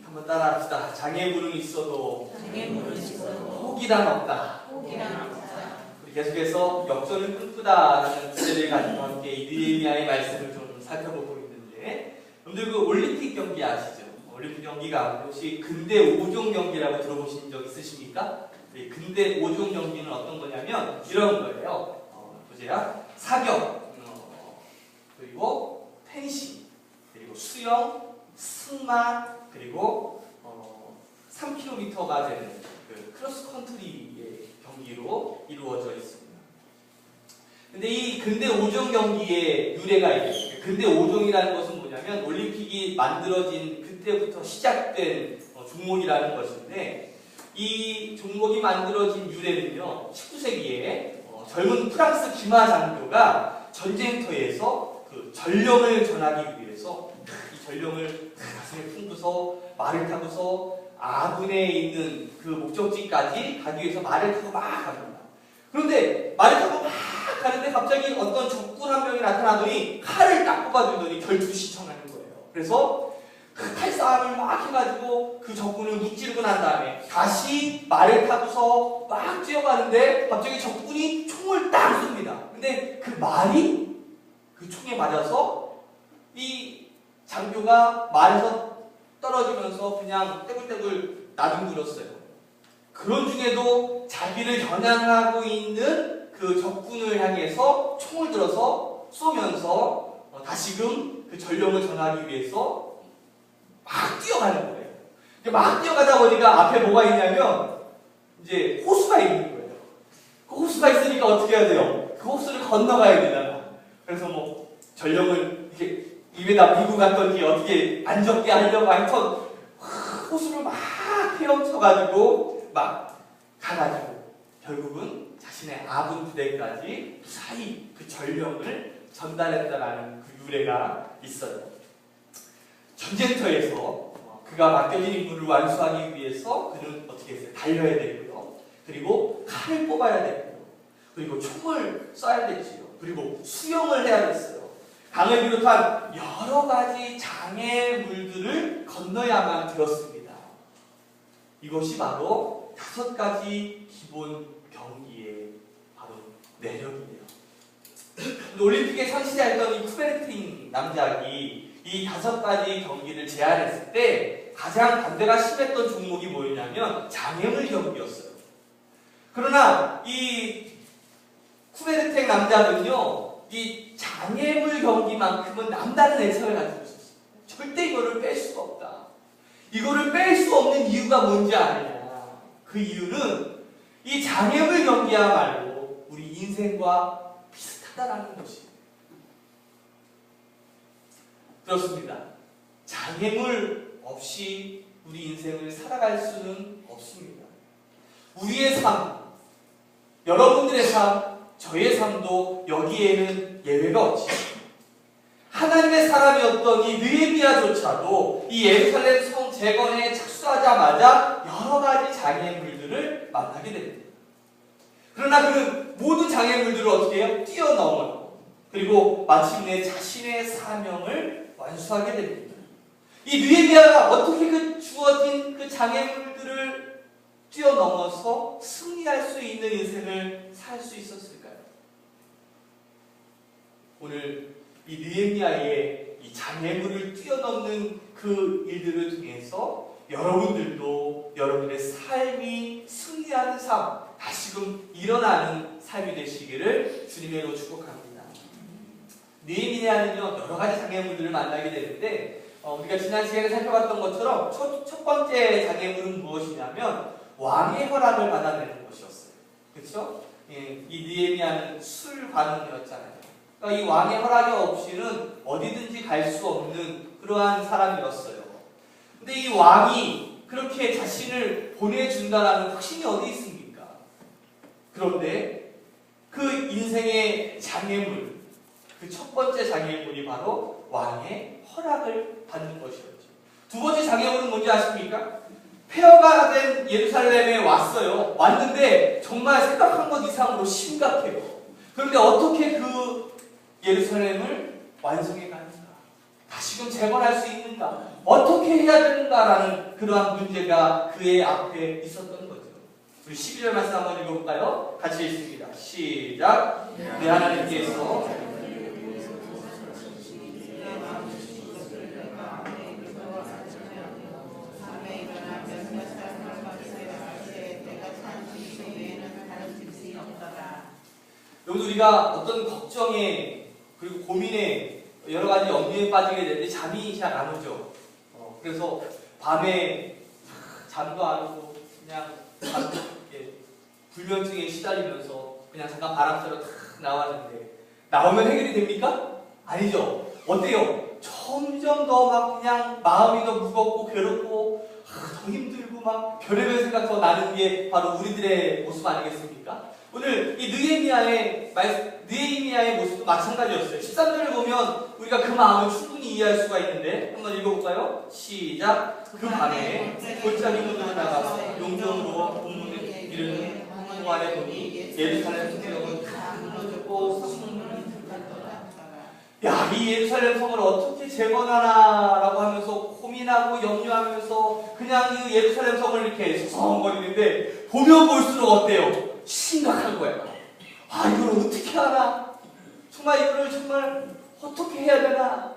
한번 따라합시다. 장애물은 있어도 혹이란 없다. 우리 계속해서 역전을 꿈꾸다라는 주제를 가지고 함께 이 느헤미야의 말씀을 좀 살펴보고 있는데, 여러분들 그 올림픽 경기 아시죠? 올림픽 경기가 혹시 근대 5종 경기라고 들어보신 적 있으십니까? 근대 5종 경기는 어떤 거냐면 이런 거예요. 보세요. 사격, 그리고 펜싱, 그리고 수영, 승마, 그리고 3km가 되는 그 크로스 컨트리의 경기로 이루어져 있습니다. 근데 이 근대 5종 경기의 유래가 있어요. 근대 5종이라는 것은 뭐냐면 올림픽이 만들어진 그때부터 시작된 종목이라는 것인데, 이 종목이 만들어진 유래는요, 19세기에 젊은 프랑스 기마 장교가 전쟁터에서 그 전령을 전하기 위해서 이 전령을 가슴에 품고서 말을 타고서 아군에 있는 그 목적지까지 가기 위해서 말을 타고 막 갑니다. 그런데 말을 타고 막 가는데 갑자기 어떤 적군 한 명이 나타나더니 칼을 딱 뽑아들더니 결투시청하는 거예요. 그래서 그 칼싸움을 막 해가지고 그 적군을 무찌르고 난 다음에 다시 말을 타고서 막 뛰어가는데 갑자기 적군이 총을 딱 쏩니다. 근데 그 말이 그 총에 맞아서 이 장교가 말에서 떨어지면서 그냥 떼굴떼굴 나둥그렸어요. 그런 중에도 자기를 겨냥하고 있는 그 적군을 향해서 총을 들어서 쏘면서 다시금 그 전령을 전하기 위해서 막 뛰어가는 거예요. 막 뛰어가다 보니까 앞에 뭐가 있냐면 이제 호수가 있는 거예요. 그 호수가 있으니까 어떻게 해야 돼요? 그 호수를 건너가야 되잖아. 그래서 뭐 전령을 이렇게 입에다 미고 갔던지 어떻게 안 적게 하려고 하여튼 호수를 막 헤엄쳐가지고 막 가가지고 결국은 자신의 아군 부대까지 무사히 그 전령을 전달했다라는 그 유래가 있어요. 전쟁터에서 그가 맡겨진 임무를 완수하기 위해서 그는 어떻게 했어요? 달려야 되고요. 그리고 칼을 뽑아야 되고요. 그리고 총을 쏴야 되지요. 그리고 수영을 해야 됐어요. 강을 비롯한 여러 가지 장애물들을 건너야만 되었습니다. 이것이 바로 5가지 기본 경기의 바로 내력이에요. 올림픽에 상시자였던 이 쿠베르틴 남작이 이 5가지 경기를 제안했을 때 가장 반대가 심했던 종목이 뭐였냐면 장애물 경기였어요. 그러나 이 쿠베르텐 남작은요, 이 장애물 경기만큼은 남다른 애착을 가지고 있었어요. 절대 이거를 뺄 수가 없다. 이거를 뺄 수 없는 이유가 뭔지 아느냐. 그 이유는 이 장애물 경기야말로 우리 인생과 비슷하다라는 것이에요. 그렇습니다. 장애물 없이 우리 인생을 살아갈 수는 없습니다. 우리의 삶, 여러분들의 삶, 저의 삶도 여기에는 예외가 없지. 하나님의 사람이었던 이 느헤미야조차도 이 예루살렘 성 재건에 착수하자마자 여러 가지 장애물들을 만나게 됩니다. 그러나 그는 모든 장애물들을 어떻게 해요? 뛰어넘어요. 그리고 마침내 자신의 사명을 완수하게 됩니다. 이 느헤미야가 어떻게 그 주어진 그 장애물들을 뛰어넘어서 승리할 수 있는 인생을 살 수 있었을까요? 오늘 이 느헤미야의 이 장애물을 뛰어넘는 그 일들을 통해서 여러분들도 여러분의 삶이 승리하는 삶, 다시금 일어나는 삶이 되시기를 주님으로 축복합니다. 느헤미야는요, 여러 가지 장애물들을 만나게 되는데, 우리가 지난 시간에 살펴봤던 것처럼 첫 번째 장애물은 무엇이냐면 왕의 허락을 받아내는 것이었어요. 그렇죠? 이 느헤미야는 술관원이었잖아요. 그러니까 이 왕의 허락이 없이는 어디든지 갈 수 없는 그러한 사람이었어요. 근데 이 왕이 그렇게 자신을 보내준다라는 확신이 어디 있습니까? 그런데 그 인생의 장애물, 그 첫 번째 장애물이 바로 왕의 허락을 받는 것이었죠. 두 번째 장애물은 뭔지 아십니까? 폐허가 된 예루살렘에 왔어요. 왔는데 정말 생각한 것 이상으로 심각해요. 그런데 어떻게 그 예루살렘을 완성해 가는가? 다시금 재건할 수 있는가? 어떻게 해야 되는가라는 그러한 문제가 그의 앞에 있었던 거죠. 우리 12절 말씀 한번 읽어볼까요? 같이 읽습니다. 시작. 내 하나님께서 여기서 우리가 어떤 걱정에 그리고 고민에 여러 가지 염려에 빠지게 되는데 잠이 잘 안 오죠. 그래서 밤에 잠도 안 오고 그냥 불면증에 시달리면서 그냥 잠깐 바람 쐬러 탁 나왔는데 나오면 해결이 됩니까? 아니죠. 어때요? 점점 더 막 그냥 마음이 더 무겁고 괴롭고 더 힘들고 막 별의별 생각 더 나는 게 바로 우리들의 모습 아니겠습니까? 오늘 이 느헤미야의 모습도 마찬가지였어요. 13절을 보면 우리가 그 마음을 충분히 이해할 수가 있는데 한번 읽어볼까요? 시작. 그 밤에 골짜기 문으로 나가서 용정으로 본문을 이르는 공안에 보니 예루살렘 성벽은 다 무너졌고 성문이 들어갔더라. 야, 이 예루살렘 성을 어떻게 재건하나라고 하면서 고민하고 염려하면서 그냥 이 예루살렘 성을 이렇게 서성거리는데 보면 볼수록 어때요? 심각한 거야. 아, 이걸 어떻게 하나? 정말 이거를 정말 어떻게 해야 되나?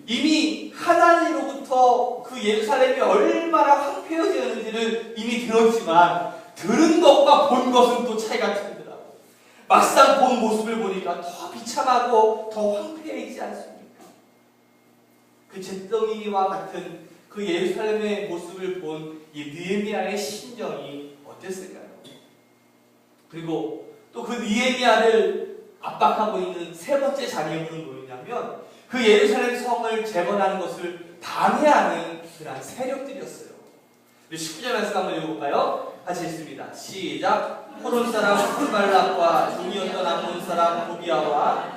이미 하나님으로부터 그 예루살렘이 얼마나 황폐해졌는지를 이미 들었지만 들은 것과 본 것은 또 차이가 틀리더라고. 막상 본 모습을 보니까 더 비참하고 더 황폐해지지 않습니까? 그 잿더미와 같은 그 예루살렘의 모습을 본 이 느헤미야의 심정이 어땠을까요? 그리고 또 그 느헤미야를 압박하고 있는 세 번째 장애물은 뭐였냐면 그 예루살렘 성을 재건하는 것을 방해하는 그런 세력들이었어요. 19절 말씀 한번 읽어볼까요? 같이 읽습니다. 시작. 호론 사람 산발락과 종이었던 암몬 사람 도비아와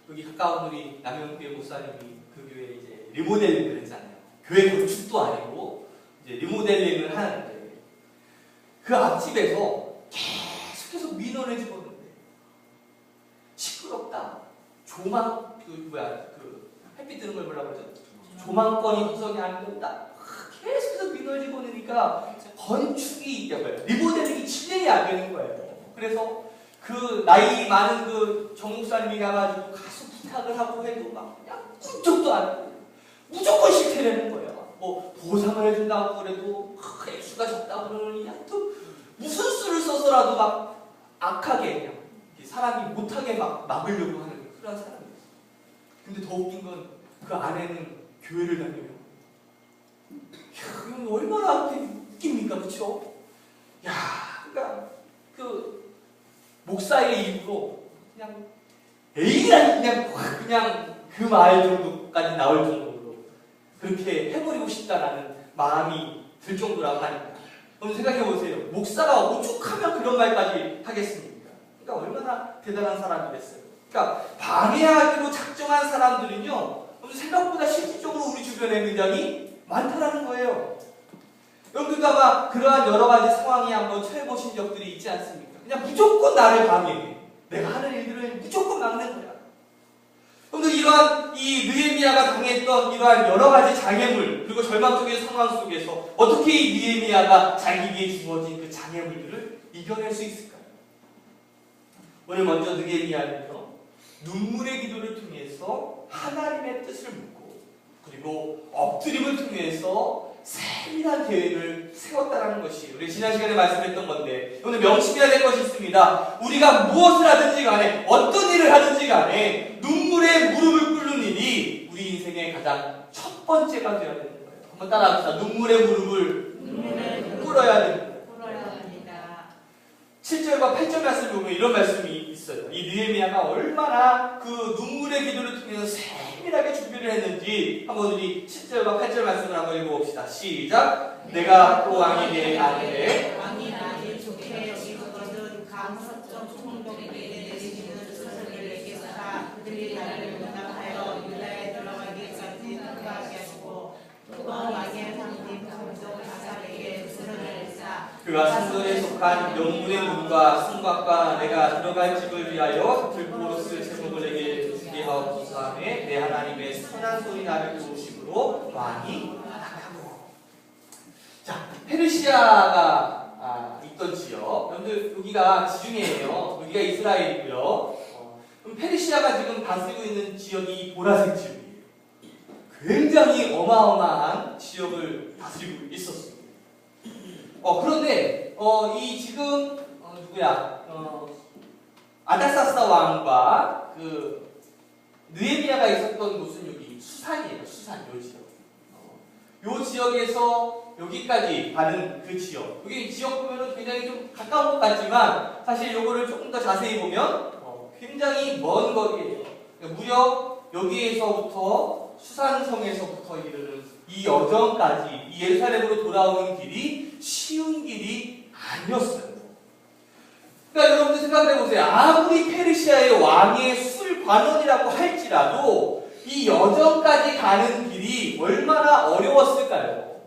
여기 가까운 우리 남영교회 목사님이 그 교회 이제 리모델링을 했잖아요. 교회 건축도 아니고 이제 리모델링을 하는데 그 앞집에서 계속해서 민원을 집었는데 시끄럽다. 조망 그 햇빛 드는 걸 뭐라고 그러죠? 조망권이 구성이 안 된다. 계속해서 민원을 집어넣으니까 건축이 리모델링이 진행이 안 되는 거예요. 그래서 그 나이 많은 그 정목사님이 가가지고 가서 부탁을 하고 해도 막 그냥 꿈쩍도 안 해요. 무조건 실패되는 거예요. 뭐 보상을 해준다고 그래도 액수가 적다고 그러니 또 무슨 수를 써서라도 막 악하게 그냥 사람이 못하게 막 막으려고 하는 그런 사람이었어요. 근데 더 웃긴 건 그 아내는 교회를 다녀요. 이야, 이거 얼마나 웃깁니까, 그렇죠? 야, 그러니까 그 목사의 입으로 그냥 에이라니 그냥 그 말 정도까지 나올 정도로 그렇게 해버리고 싶다라는 마음이 들 정도라고 하니까. 그럼 생각해 보세요. 목사가 오죽하면 그런 말까지 하겠습니까? 그러니까 얼마나 대단한 사람이겠어요. 그러니까 방해하기로 작정한 사람들은요, 생각보다 실질적으로 우리 주변에 굉장히 많다라는 거예요. 여러분들도 아마 그러한 여러 가지 상황에 한번 처해 보신 적들이 있지 않습니까? 그냥 무조건 나를 방해해. 내가 하는 일들을 무조건 막는 거야. 여러분들 이러한 이 느헤미야가 당했던 이러한 여러 가지 장애물 그리고 절망적인 상황 속에서 어떻게 이 느헤미야가 자기에게 주어진 그 장애물들을 이겨낼 수 있을까요? 오늘 먼저 느헤미야는요, 눈물의 기도를 통해서 하나님의 뜻을 묻고 그리고 엎드림을 통해서 세밀한 계획을 세웠다는 것이 우리 지난 시간에 말씀했던 건데 오늘 명심해야 될 것이 있습니다. 우리가 무엇을 하든지 간에 어떤 일을 하든지 간에 눈물의 무릎을 꿇는 일이 우리 인생의 가장 첫 번째가 되어야 되는 거예요. 한번 따라합시다. 눈물의 무릎을 꿇어야 됩니다. 7절과 8절 말씀을 보면 이런 말씀이 있어요. 이 느헤미야가 얼마나 그 눈물의 기도를 통해서 세밀하게 준비를 했는지 한번 우리 7절과 8절 말씀을 한번 읽어봅시다. 시작. 내가 또 왕에게 아뢰되 왕이 나를 좋게 여기거든 강서쪽 총독에게 내리시는 수사들에게서 다 그들이 나를 용납하여 유다에 들어가기까지 통과하게 하시고 또 왕의 상님 그가 승전에 속한 명문의 눈과 승곽과 내가 들어갈 집을 위하여 들보로스 제목을 내게 주게 하옵소서 하며 내 하나님의 선한 소리 나를 도우심으로 왕이 나가고. 자, 페르시아가 있던 지역, 여러분들 여기가 지중해예요. 여기가 이스라엘이고요. 그럼 페르시아가 지금 다스리고 있는 지역이 보라색 지역이에요. 굉장히 어마어마한 지역을 다스리고 있었습니다. 그런데 이 지금 아다사스다 왕과 그 느헤미야가 있었던 곳은 여기 수산이에요. 수산 요 지역. 요 지역에서 여기까지 가는 그 지역. 여기 지역 보면은 굉장히 좀 가까운 것 같지만 사실 요거를 조금 더 자세히 보면 굉장히 먼 거리예요. 그러니까 무려 여기에서부터 수산성에서부터 이르는 이 여정까지 이 예루살렘으로 돌아오는 길이 쉬운 길이 아니었어요. 그러니까 여러분들 생각해 보세요. 아무리 페르시아의 왕의 술관원이라고 할지라도 이 여정까지 가는 길이 얼마나 어려웠을까요?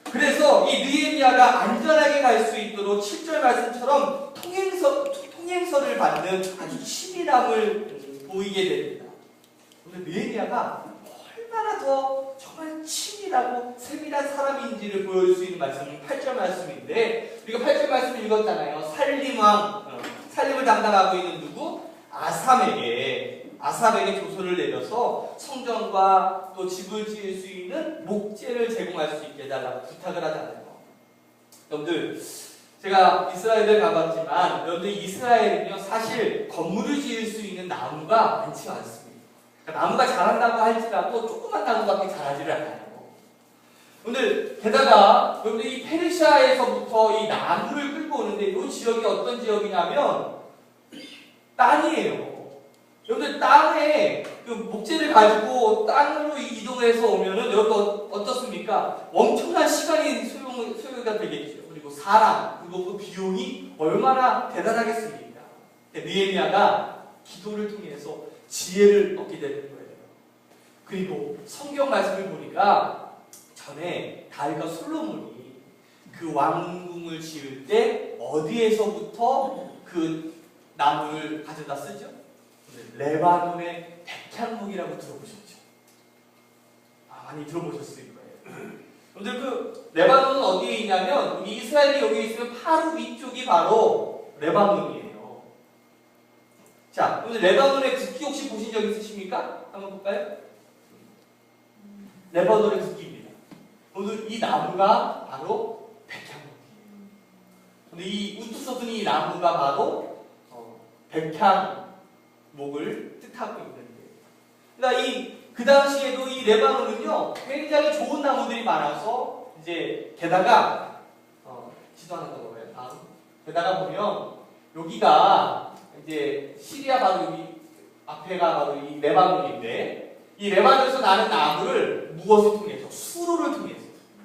그래서 이 느헤미야가 안전하게 갈 수 있도록 7절 말씀처럼 통행서를 받는 아주 치밀함을 보이게 됩니다. 오늘 느헤미야가 얼마나 더 정말 치밀하고 세밀한 사람인지를 보여줄 수 있는 말씀은 8절 말씀인데, 우리가 8절 말씀을 읽었잖아요. 살림을 담당하고 있는 누구? 아삽에게 조서를 내려서 성전과 또 집을 지을 수 있는 목재를 제공할 수 있게 해달라고 부탁을 하잖아요. 여러분들, 제가 이스라엘을 가봤지만 여러분들 이스라엘은요 사실 건물을 지을 수 있는 나무가 많지 않습니다. 그러니까 나무가 자란다고 할지라도 조그만 나무밖에 자라지를 않아요. 오늘 게다가 여러분들 이 페르시아에서부터 이 나무를 끌고 오는데 이 지역이 어떤 지역이냐면 땅이에요. 여러분들 땅에 그 목재를 가지고 땅으로 이동해서 오면은 여러분 어떻습니까? 엄청난 시간이 소요가 되겠죠. 그리고 사람, 그리고 그 비용이 얼마나 대단하겠습니까? 느헤미야가 기도를 통해서 지혜를 얻게 되는 거예요. 그리고 성경 말씀을 보니까 전에 다윗과 솔로몬이 그 왕궁을 지을 때 어디에서부터 그 나무를 가져다 쓰죠? 레바논의 백향목이라고 들어보셨죠? 많이 들어보셨을 거예요. 여러분들 그 레바논은 어디에 있냐면 여기 이스라엘이 여기 있으면 바로 위쪽이 바로 레바논이에요. 자, 오늘 레바논의 굵기 혹시 보신 적 있으십니까? 한번 볼까요? 레바논의 굵기입니다. 오늘 이 나무가 바로 백향목이에요. 근데 이 우투소든 이 나무가 바로 백향목을 뜻하고 있는데, 그러니까 그 당시에도 이 레바논은요 굉장히 좋은 나무들이 많아서 이제 게다가 지도 하나 더 보여요. 다음. 게다가 보면 여기가 이제 시리아 바로 여기 앞에가 바로 이 레바논인데 이 레바논에서 나는 나무를 무엇을 통해서? 수로를 통해서.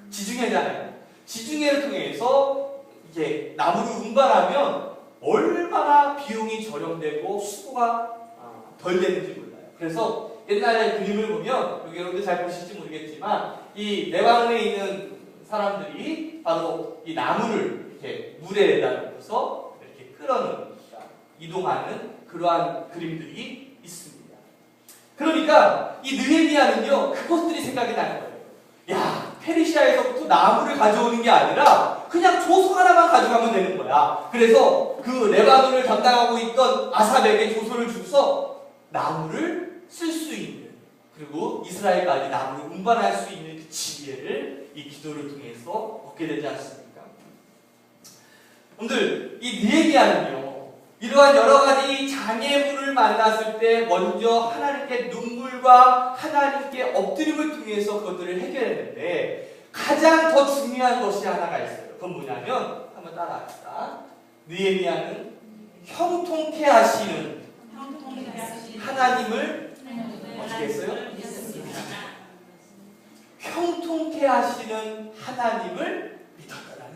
지중해잖아요. 지중해를 통해서 이제 나무를 운반하면 얼마나 비용이 저렴되고 수고가 덜 되는지 몰라요. 그래서 옛날에 그림을 보면 여기 여러분들 잘 보실지 모르겠지만 이 레바논에 있는 사람들이 바로 이 나무를 이렇게 물에다 넣어서 이렇게 끌어넣으니까 이동하는 그러한 그림들이 있습니다. 그러니까 이 느헤미야는요 그것들이 생각이 나는 거예요. 야, 페르시아에서부터 나무를 가져오는 게 아니라 그냥 조서 하나만 가져가면 되는 거야. 그래서 그 레바논을 담당하고 있던 아삽에게 조서를 주고서 나무를 쓸 수 있는, 그리고 이스라엘까지 나무를 운반할 수 있는 그 지혜를 이 기도를 통해서 얻게 되지 않습니까? 오늘 이 느헤미야는요 이러한 여러 가지 장애물을 만났을 때 먼저 하나님께 눈물과 하나님께 엎드림을 통해서 그것들을 해결했는데 가장 더 중요한 것이 하나가 있어요. 그건 뭐냐면 한번 따라합시다. 느헤미야는 형통케 하시는 하나님을 어떻게 했어요? 형통케 하시는 하나님을 믿었다라는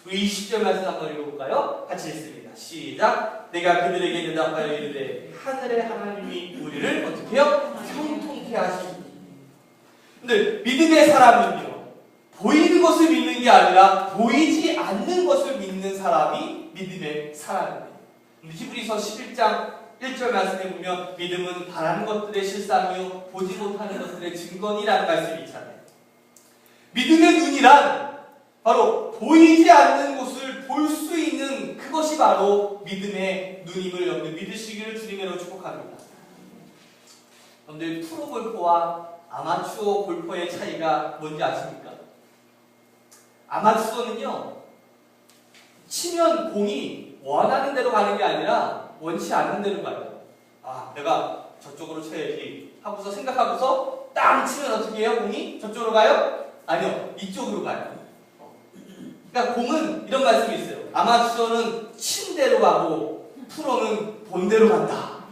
거예요. 20절 말씀 한번 읽어볼까요? 같이 읽습니다. 시작. 내가 그들에게 대답하여 이르되 하늘의 하나님이 우리를 어떻게 해요? 형통케 하시니. 근데 믿음의 사람은요 보이는 것을 믿는 게 아니라 보이지 않는 것을 믿는 사람이 믿음의 사람입니다. 히브리서 11장 1절 말씀에 보면 믿음은 바라는 것들의 실상이요 보지 못하는 것들의 증거니라는 말씀이 있잖아요. 믿음의 눈이란 바로 보이지 않는 곳을 볼 수 있는 그것이 바로 믿음의 눈임을 여러분들 믿으시기를 주님으로 축복합니다. 여러분들 프로 골퍼와 아마추어 골퍼의 차이가 뭔지 아십니까? 아마추어는요, 치면 공이 원하는 대로 가는 게 아니라 원치 않는 대로 가요. 아, 내가 저쪽으로 쳐야지 하고서 생각하고서 땅 치면 어떻게 해요? 공이 저쪽으로 가요? 아니요, 이쪽으로 가요. 그러니까 공은 이런 말씀이 있어요. 아마추어는 친 대로 가고 프로는 본 대로 간다.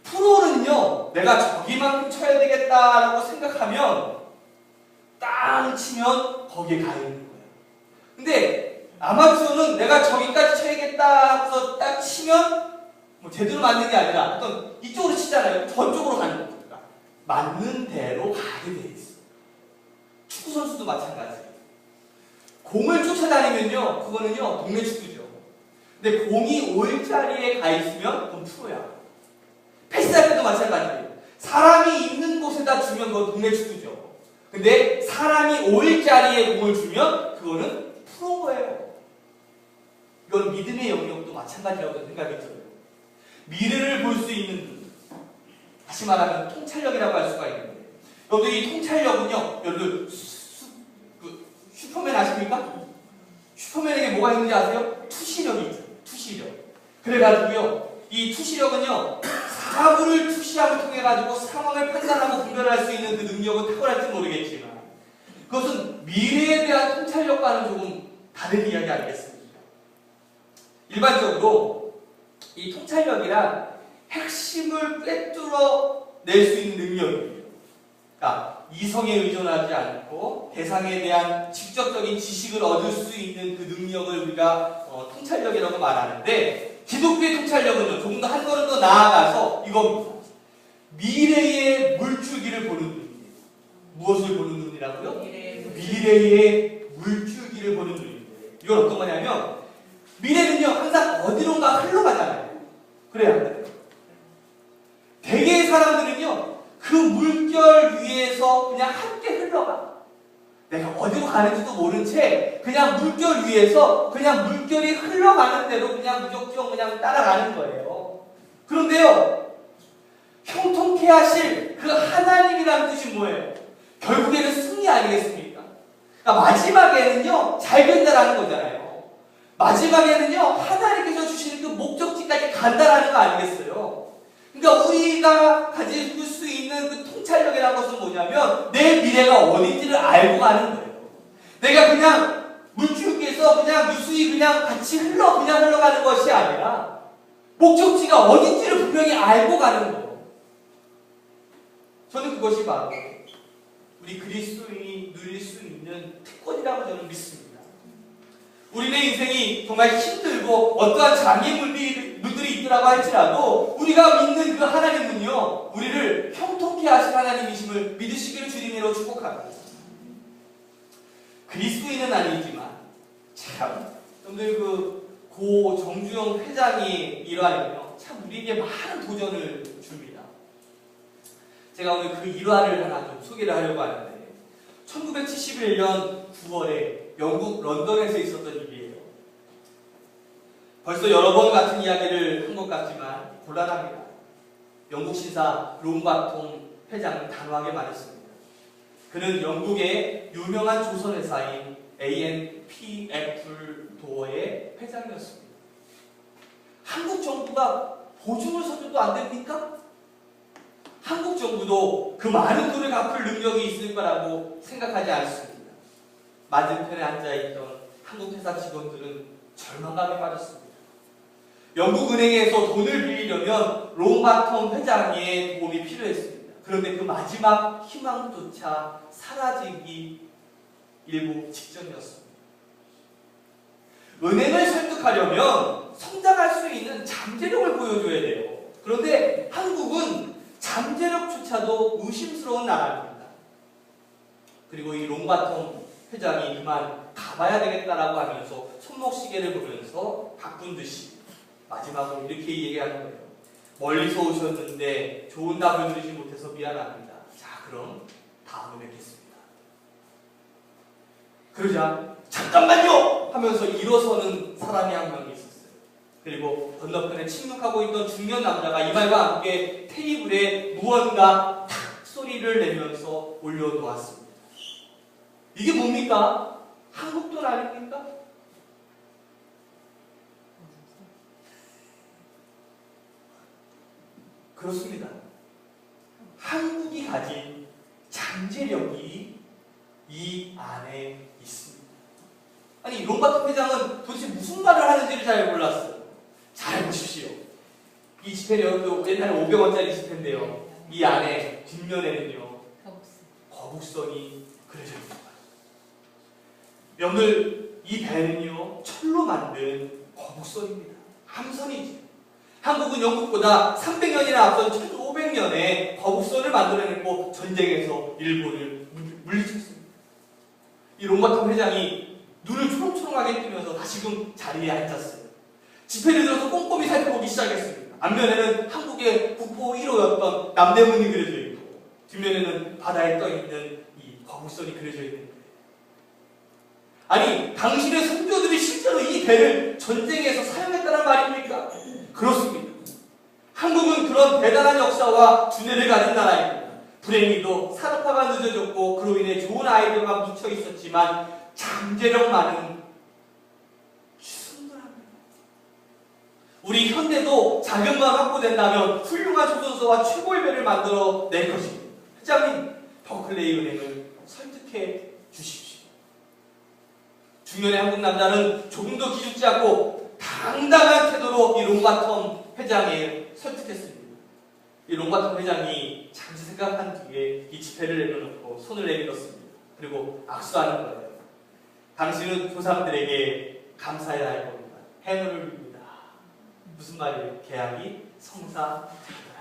프로는요, 내가 저기만큼 쳐야 되겠다라고 생각하면 땅 치면 거기에 가 있는 거예요. 근데 아마추어는 내가 저기까지 쳐야겠다 하고서 딱 치면 뭐 제대로 맞는 게 아니라 어떤 이쪽으로 치잖아요. 저쪽으로 가는 거니까 맞는 대로 가게 돼 있어요. 축구 선수도 마찬가지예요. 공을 쫓아다니면요, 그거는요 동네 축구죠. 근데 공이 올 자리에 가 있으면 그건 프로야. 패스할 때도 마찬가지예요. 사람이 있는 곳에다 주면 그건 동네 축구죠. 근데 사람이 올 자리에 공을 주면 그거는 프로인 거예요. 이건 믿음의 영역도 마찬가지라고 생각이 들어요. 미래를 볼 수 있는 눈, 다시 말하면 통찰력이라고 할 수가 있는데, 여러분들 이 통찰력은요, 여러분들 슈퍼맨 아십니까? 슈퍼맨에게 뭐가 있는지 아세요? 투시력이 있죠. 투시력. 그래가지고요, 이 투시력은요, 사물을 투시함을 통해 가지고 상황을 판단하고 분별할 수 있는 그 능력은 탁월할지 모르겠지만, 그것은 미래에 대한 통찰력과는 조금 다른 이야기 아니겠습니까? 일반적으로 이 통찰력이란 핵심을 꿰뚫어 낼 수 있는 능력이에요. 그러니까 이성에 의존하지 않고 대상에 대한 직접적인 지식을 얻을 수 있는 그 능력을 우리가 통찰력이라고 말하는데, 기독교의 통찰력은요, 조금 더 한 걸음 더 나아가서 이겁니다. 미래의 물줄기를 보는 눈이에요. 무엇을 보는 눈이라고요? 미래의 물줄기를 보는 눈이에요. 이건 어떤 거냐면, 미래는요, 항상 어디론가 흘러가잖아요. 그래야 안 돼요. 대개의 사람들은요, 그 물결 위에서 그냥 함께 흘러가. 내가 어디로 가는지도 모른 채 그냥 물결 위에서 그냥 물결이 흘러가는 대로 그냥 무조건 그냥 따라가는 거예요. 그런데요, 형통케 하실 그 하나님이라는 뜻이 뭐예요? 결국에는 승리 아니겠습니까? 그러니까 마지막에는요, 잘 된다라는 거잖아요. 마지막에는요, 하나님께서 주시는 그 목적지까지 간다라는 거 아니겠어요? 그러니까 우리가 가질 수 있는 그 통찰력이라는 것은 뭐냐면, 내 미래가 어딘지를 알고 가는 거예요. 내가 그냥 물줄기에서 그냥 유수히 그냥 같이 그냥 흘러가는 것이 아니라 목적지가 어딘지를 분명히 알고 가는 거예요. 저는 그것이 바로 우리 그리스도인이 누릴 수 있는 특권이라고 저는 믿습니다. 우리의 인생이 정말 힘들고 어떠한 장애물들이 있더라고 할지라도 우리가 믿는 그 하나님은요, 우리를 형통케 하신 하나님이심을 믿으시기를 주님으로 축복합니다. 그리스도인은 아니지만 참 여러분들 고 정주영 회장의 일화는요, 참 우리에게 많은 도전을 줍니다. 제가 오늘 그 일화를 하나 좀 소개를 하려고 하는데, 1971년 9월에 영국 런던에서 있었던 일이에요. 벌써 여러 번 같은 이야기를 한 것 같지만 곤란합니다. 영국 신사 롱바통 회장은 단호하게 말했습니다. 그는 영국의 유명한 조선회사인 A&P 애플도어의 회장이었습니다. 한국 정부가 보증을 서줘도 안 됩니까? 한국 정부도 그 많은 돈을 갚을 능력이 있을 거라고 생각하지 않습니다. 맞은편에 앉아있던 한국 회사 직원들은 절망감에 빠졌습니다. 영국 은행에서 돈을 빌리려면 롱바텀 회장의 도움이 필요했습니다. 그런데 그 마지막 희망조차 사라지기 일보 직전이었습니다. 은행을 설득하려면 성장할 수 있는 잠재력을 보여줘야 돼요. 그런데 한국은 잠재력조차도 의심스러운 나라입니다. 그리고 이 롱바텀 회장이 그만 가봐야 되겠다라고 하면서 손목시계를 보면서 바꾼 듯이 마지막으로 이렇게 얘기하는 거예요. 멀리서 오셨는데 좋은 답을 드리지 못해서 미안합니다. 자, 그럼 다음에 뵙겠습니다. 그러자 잠깐만요! 하면서 일어서는 사람이 한 명 있었어요. 그리고 건너편에 침묵하고 있던 중년 남자가 이 말과 함께 테이블에 무언가 탁 소리를 내면서 올려놓았습니다. 이게 뭡니까? 한국 돈 아닙니까? 그렇습니다. 한국이 가진 잠재력이 이 안에 있습니다. 아니, 롱바텀 회장은 도대체 무슨 말을 하는지를 잘 몰랐어요. 잘 보십시오. 이 지폐는 옛날에 500원짜리 지폐인데요. 이 안에 뒷면에는요, 거북선이 그려져 있습니다. 여러분들, 이 배는요, 철로 만든 거북선입니다. 함선이죠. 한국은 영국보다 300년이나 앞선 1500년에 거북선을 만들어냈고 전쟁에서 일본을 물리쳤습니다. 이 롱바텀 회장이 눈을 초롱초롱하게 뜨면서 다시금 자리에 앉았어요. 지폐를 들어서 꼼꼼히 살펴보기 시작했습니다. 앞면에는 한국의 국보 1호였던 남대문이 그려져 있고 뒷면에는 바다에 떠있는 이 거북선이 그려져 있는 거예요. 아니, 당신의 선조들이 실제로 이 배를 전쟁에서 사용했다는 말입니까? 그렇습니다. 한국은 그런 대단한 역사와 두뇌를 가진 나라입니다. 불행히도 산업화가 늦어졌고 그로 인해 좋은 아이디어가 묻혀 있었지만 잠재력만은 충분합니다. 우리 현대도 자금만 확보된다면 훌륭한 조선소와 최고의 배를 만들어 낼 것입니다. 회장님, 버클레이 은행을 설득해 주십시오. 중년의 한국 남자는 조금 더 기죽지 않고 당당한 태도로 이 롱바텀 회장을 설득했습니다. 이 롱바텀 회장이 잠시 생각한 뒤에 이 지폐를 내려놓고 손을 내밀었습니다. 그리고 악수하는 거예요. 당신은 조상들에게 감사해야 할 겁니다. 행운을 빕니다. 무슨 말이에요? 계약이 성사되더라.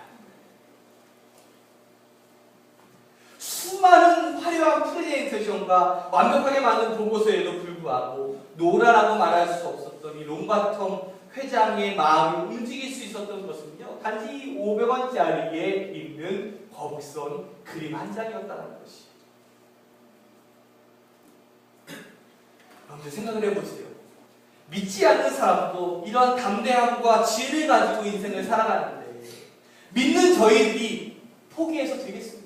수많은 화려한 프레젠테이션과 완벽하게 만든 보고서에도 불구하고 노라라고 말할 수 없었던 이 롱바텀 회장의 마음을 움직일 수 있었던 것은요, 단지 500원짜리에 있는 거북선 그림 한 장이었다는 것이. 여러분들 생각을 해보세요. 믿지 않는 사람도 이러한 담대함과 지혜를 가지고 인생을 살아가는데 믿는 저희들이 포기해서 되겠습니다.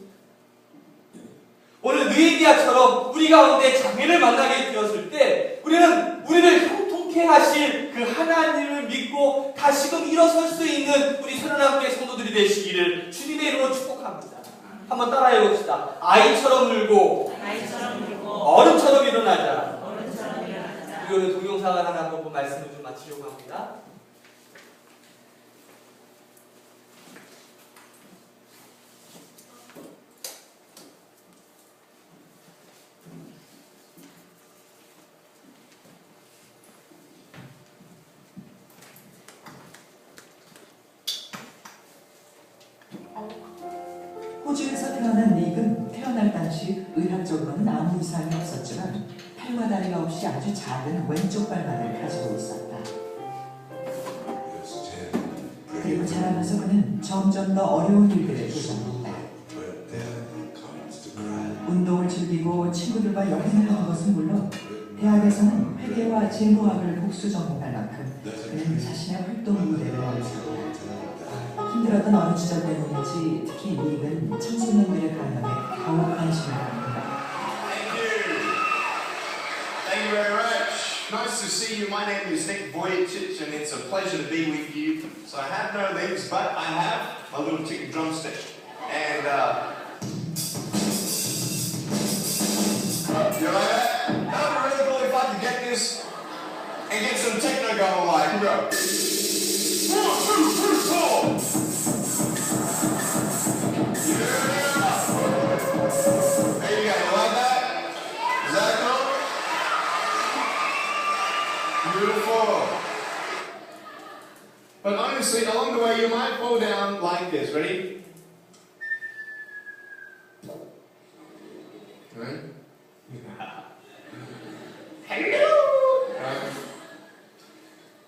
오늘 느헤미야처럼 우리 가운데 장애를 만나게 되었을 때 우리를 형통케 하실 그 하나님을 믿고 다시금 일어설 수 있는 우리 새로남교회 성도들이 되시기를 주님의 이름으로 축복합니다. 한번 따라해 봅시다. 아이처럼 울고 어른처럼 일어나자. 그리고 동영상을 하나 보고 말씀을 좀 마치려고 합니다. 호주에서 태어난 닉은 태어날 당시 의학적으로는 아무 이상이 없었지만 팔과 다리가 없이 아주 작은 왼쪽 발만을 가지고 있었다. 그리고 자라면서 그는 점점 더 어려운 일들을 도전했다. 운동을 즐기고 친구들과 여행을 하는 것은 물론 대학에서는 회계와 재무학을 복수 전공할 만큼 그는 자신의 활동 무대를 넓혔다. 힘들었던 어느 시절 때문인지 특히 닉은 청소년들의 간염에 더욱 관심을 갖는다. Thank you very much. Nice to see you. My name is Nick Vujicic and it's a pleasure to be with you. So I have no legs, but I have a little chicken drumstick. And you like that? That would be really cool if I could get this and get some techno going like. Here we go. 1, 2, 3, 4. There you go. You like that? Is that cool? Beautiful. But honestly, along the way, you might fall down like this. Ready? Right? Hello!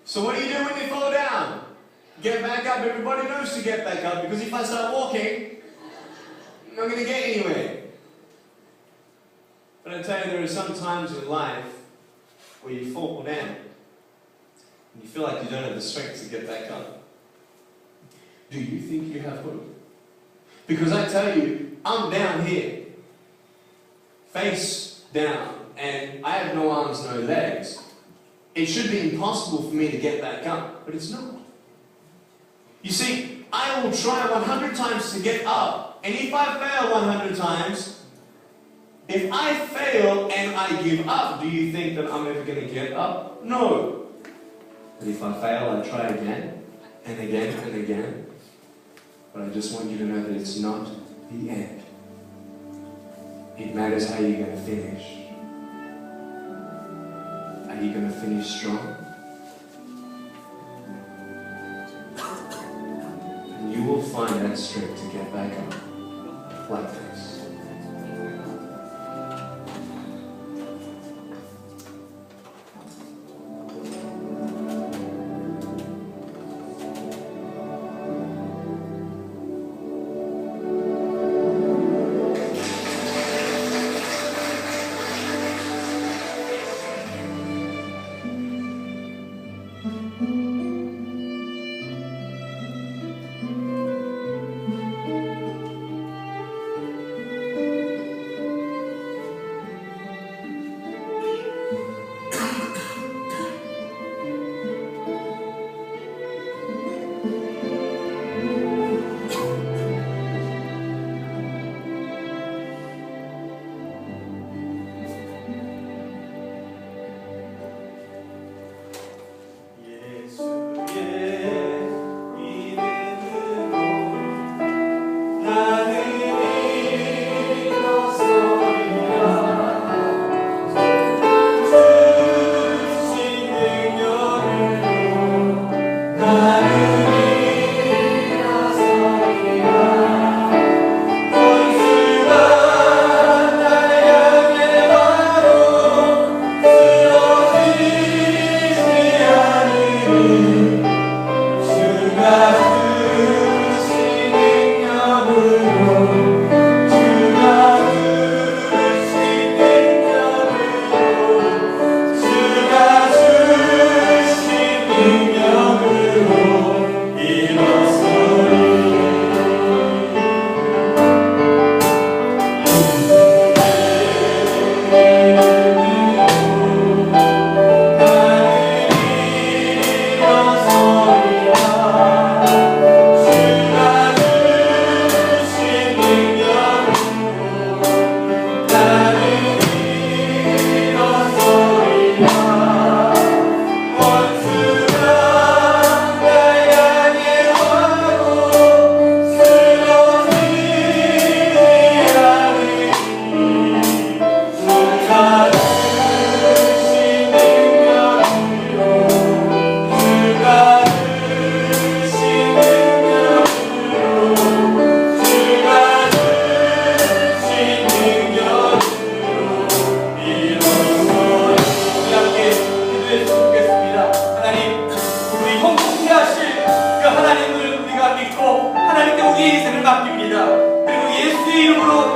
So what do you do when you fall down? Get back up. Everybody knows to get back up because if I start walking, I'm not going to get anywhere. But I tell you, there are some times in life where you fall down and you feel like you don't have the strength to get back up. Do you think you have hope? Because I tell you, I'm down here, face down, and I have no arms, no legs. It should be impossible for me to get back up, but it's not. You see, I will try 100 times to get up, and if I fail 100 times, if I fail and I give up, do you think that I'm ever going to get up? No. But if I fail, I try again, and again, and again. But I just want you to know that it's not the end. It matters how you're going to finish. Are you going to finish strong? And you will find that strength to get back up like this. 하나님을 우리가 믿고 하나님께 우리의 인생을 맡깁니다. 그리고 예수의 이름으로